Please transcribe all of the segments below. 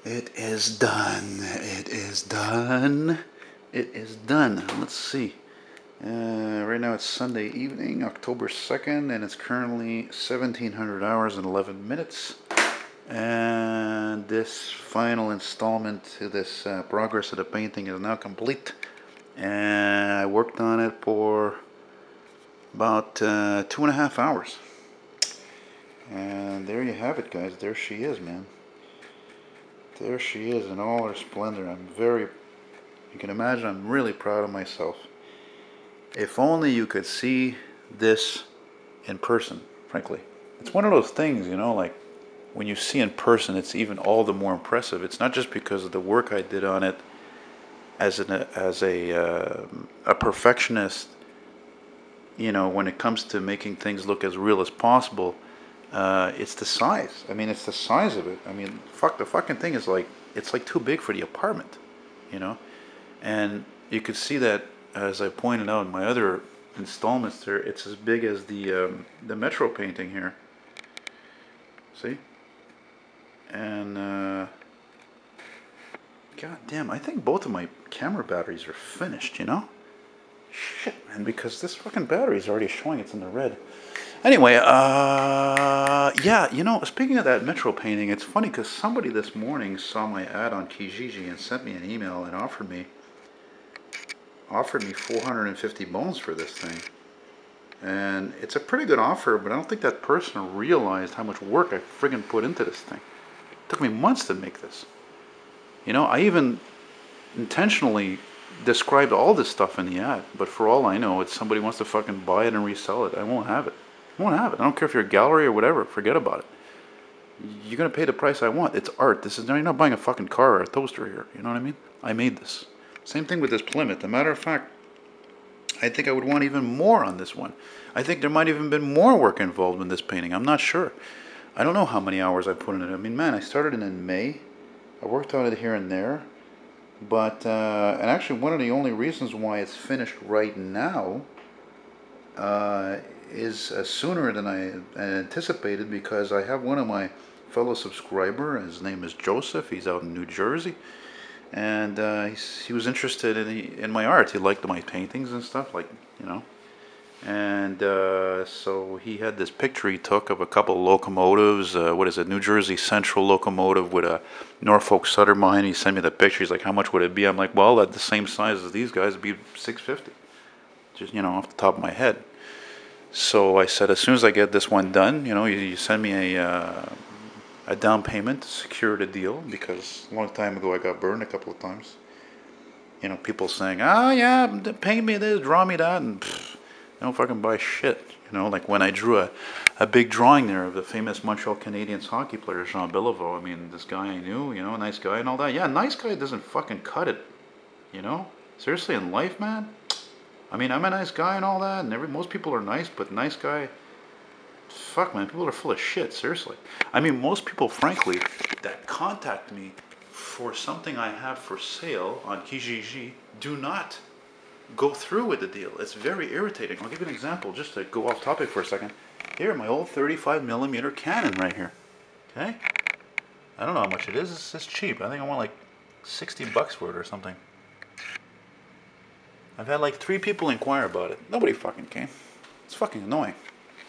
It is done. It is done. It is done. Let's see. Right now it's Sunday evening, October 2nd, and it's currently 1700 hours and 11 minutes. And this final installment to this progress of the painting is now complete. And I worked on it for about 2.5 hours. And there you have it, guys. There she is, man. There she is in all her splendor. You can imagine, I'm really proud of myself. If only you could see this in person, frankly. It's one of those things, like when you see in person, it's even all the more impressive. It's not just because of the work I did on it as a perfectionist, when it comes to making things look as real as possible. It's the size. I mean, it's the size of it. I mean, the fucking thing is like, it's like too big for the apartment, And you could see that, as I pointed out in my other installments there, it's as big as the Metro painting here. See? And, god damn, I think both of my camera batteries are finished, Shit, man, because this fucking battery is already showing it's in the red. Anyway, yeah, speaking of that Metro painting, it's funny because somebody this morning saw my ad on Kijiji and sent me an email and offered me 450 bones for this thing. And it's a pretty good offer, but I don't think that person realized how much work I friggin' put into this thing. It took me months to make this. I even intentionally described all this stuff in the ad, but for all I know, it's somebody wants to fucking buy it and resell it. I won't have it. I won't have it. I don't care if you're a gallery or whatever. Forget about it. You're gonna pay the price I want. It's art. You're not buying a fucking car or a toaster here. You know what I mean? I made this. Same thing with this Plymouth. As a matter of fact, I think I would want even more on this one. I think there might even been more work involved in this painting. I'm not sure. I don't know how many hours I put in it. I mean, man, I started it in May. I worked on it here and there. But, and actually one of the only reasons why it's finished right now is sooner than I anticipated, because I have one of my fellow subscriber, his name is Joseph, he's out in New Jersey, and he was interested in my art. He liked my paintings and stuff, and so he had this picture he took of a couple of locomotives. What is it, New Jersey Central locomotive with a Norfolk Southern behind. He sent me the picture. He's like, how much would it be? I'm like, well, at the same size as these guys, it'd be $650. Just, off the top of my head. So I said, as soon as I get this one done, you send me a down payment to secure the deal, because a long time ago I got burned a couple of times. People saying, oh yeah, paint me this, draw me that, and I don't fucking buy shit. Like when I drew a big drawing there of the famous Montreal Canadiens hockey player, Jean Beliveau. I mean, this guy I knew, nice guy and all that. Yeah, nice guy doesn't fucking cut it, Seriously, in life, man. I mean, I'm a nice guy and all that, and most people are nice, but nice guy, fuck, man, people are full of shit, seriously. I mean, most people, frankly, that contact me for something I have for sale on Kijiji do not go through with the deal. It's very irritating. I'll give you an example, just to go off topic for a second. Here, my old 35mm Canon right here. Okay? I don't know how much it is. It's cheap. I think I want like $60 for it or something. I've had like 3 people inquire about it. Nobody fucking came. It's fucking annoying.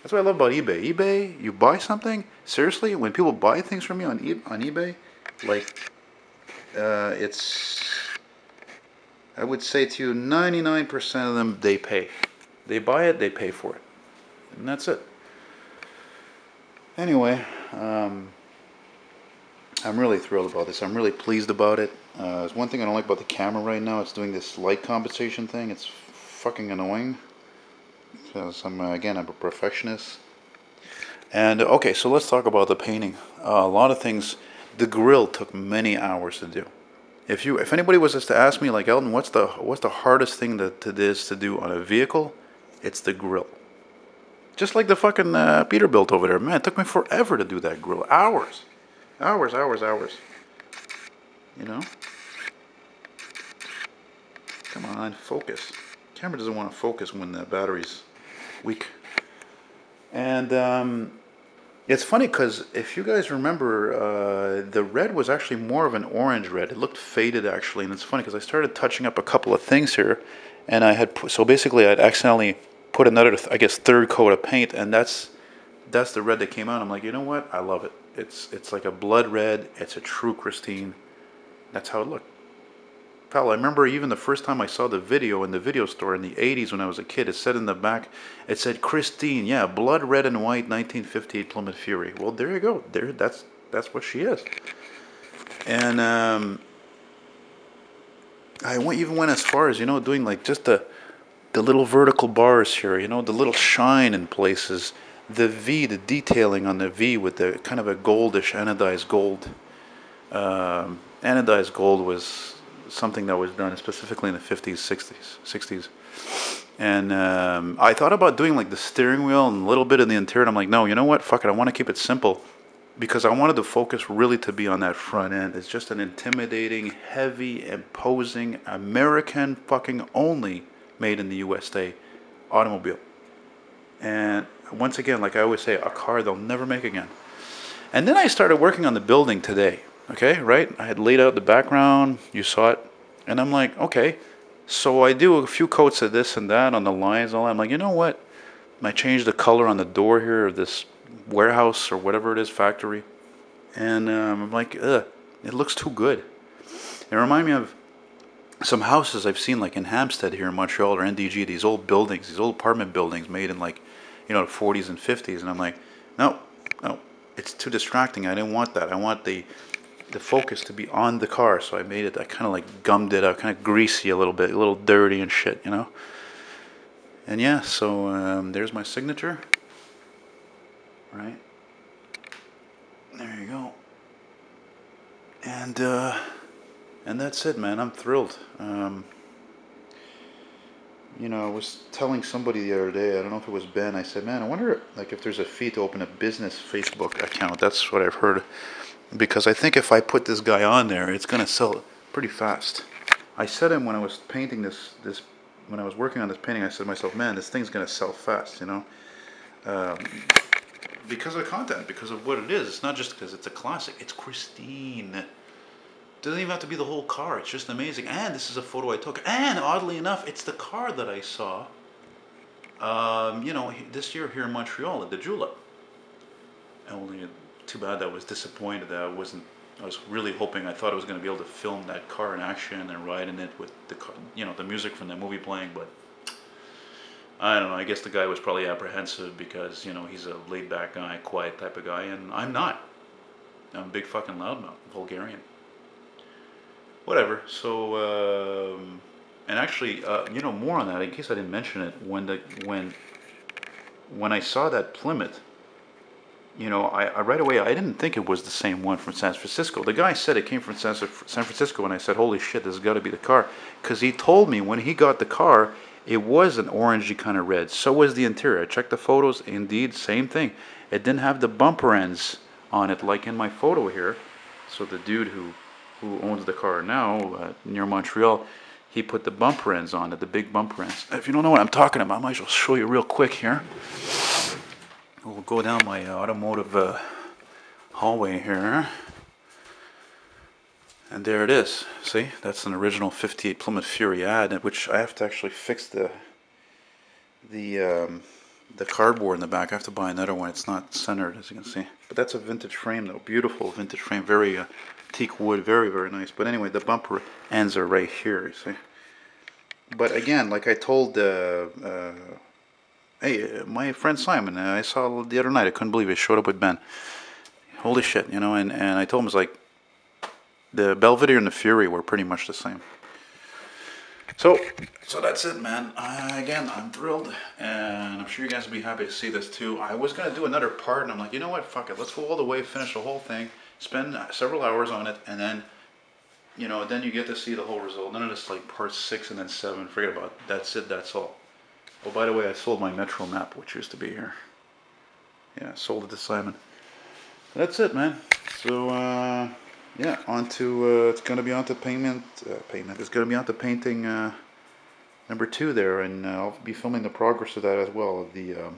That's what I love about eBay. eBay, you buy something, seriously, when people buy things from you on eBay, like, it's, I would say to you, 99% of them, they pay. They buy it, they pay for it. And that's it. Anyway, I'm really thrilled about this. I'm really pleased about it. There's one thing I don't like about the camera right now. It's doing this light compensation thing. It's fucking annoying. Because I'm a perfectionist. And okay, so let's talk about the painting. A lot of things. The grill took many hours to do. If anybody was just to ask me, like, Elton, what's the hardest thing that it is to do on a vehicle? It's the grill. Just like the fucking Peterbilt over there. Man, it took me forever to do that grill. Hours. Hours. Come on, focus. Camera doesn't want to focus when the battery's weak. And It's funny because if you guys remember, the red was actually more of an orange red. It looked faded actually, and it's funny because I started touching up a couple of things here, and I had so basically I'd accidentally put another, I guess, third coat of paint, and that's the red that came out. I'm like, you know what? I love it. It's like a blood red. It's a true Christine. That's how it looked. Pal, I remember even the first time I saw the video in the video store in the 80s when I was a kid, it said in the back, it said Christine, yeah, blood red and white 1958 Plymouth Fury. Well, there you go. That's what she is. And even went as far as, doing like just the little vertical bars here, the little shine in places. The V, the detailing on the V with the kind of a goldish anodized gold. Anodized gold was something that was done specifically in the 50s, 60s. And I thought about doing like the steering wheel and a little bit of the interior. And I'm like, no, you know what? Fuck it. I want to keep it simple because I wanted the focus really to be on that front end. It's just an intimidating, heavy, imposing, American fucking only made in the USA automobile. And once again, like I always say, a car they'll never make again. And then I started working on the building today. Okay, right? I had laid out the background. You saw it. And I'm like, okay. So I do a few coats of this and that on the lines. All that. I'm like, you know what? I changed the color on the door here of this warehouse or whatever it is, factory. And I'm like, ugh, it looks too good. It reminded me of some houses I've seen like in Hampstead here in Montreal or NDG, these old buildings, these old apartment buildings made in like, the 40s and 50s. And I'm like, no, it's too distracting. I didn't want that. I want the focus to be on the car. So I made it, I kind of like gummed it up, kind of greasy a little bit, a little dirty and shit, And yeah, so there's my signature. Right. There you go. And that's it, man. I'm thrilled. I was telling somebody the other day, I don't know if it was Ben, I said, man, I wonder like if there's a fee to open a business Facebook account. That's what I've heard. Because I think if I put this guy on there, it's going to sell pretty fast. I said him when I was painting this when I was working on this painting, I said to myself, man, this thing's going to sell fast, because of the content, because of what it is. It's not just because it's a classic. It's Christine. It doesn't even have to be the whole car. It's just amazing. And this is a photo I took. And oddly enough, it's the car that I saw, this year here in Montreal at the Julep. Only too bad I was disappointed that I was really hoping, I thought I was going to be able to film that car in action and ride in it with the music from the movie playing, but I don't know, I guess the guy was probably apprehensive because, he's a laid back guy, quiet type of guy, and I'm not. I'm a big fucking loudmouth, Bulgarian. Whatever, so, and actually, more on that, in case I didn't mention it, when I saw that Plymouth, I right away, I didn't think it was the same one from San Francisco. The guy said it came from San Francisco, and I said, holy shit, this has got to be the car. Because he told me when he got the car, it was an orangey kind of red. So was the interior. I checked the photos. Indeed, same thing. It didn't have the bumper ends on it like in my photo here. So the dude who owns the car now near Montreal, he put the bumper ends on it, the big bumper ends. If you don't know what I'm talking about, I might as well show you real quick here. We'll go down my automotive hallway here. And there it is. See, that's an original 58 Plymouth Fury ad, which I have to actually fix the cardboard in the back. I have to buy another one. It's not centered, as you can see. But that's a vintage frame, though. Beautiful vintage frame. Very teak wood. Very, very nice. But anyway, the bumper ends are right here, you see. But again, like I told hey, my friend Simon, I saw the other night. I couldn't believe it. Showed up with Ben. Holy shit, and I told him, it's like, the Belvedere and the Fury were pretty much the same. So that's it, man. Again, I'm thrilled, and I'm sure you guys will be happy to see this too. I was going to do another part, and I'm like, you know what, fuck it. Let's go all the way, finish the whole thing, spend several hours on it, and then, then you get to see the whole result. None of this like part 6 and then 7. Forget about it. That's it, that's all. Oh, by the way, I sold my Metro map, which used to be here. Yeah, sold it to Simon. That's it, man. So, yeah, it's going to be on to payment. It's going to be on to painting number 2 there, and I'll be filming the progress of that as well. The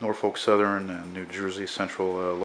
Norfolk Southern and New Jersey Central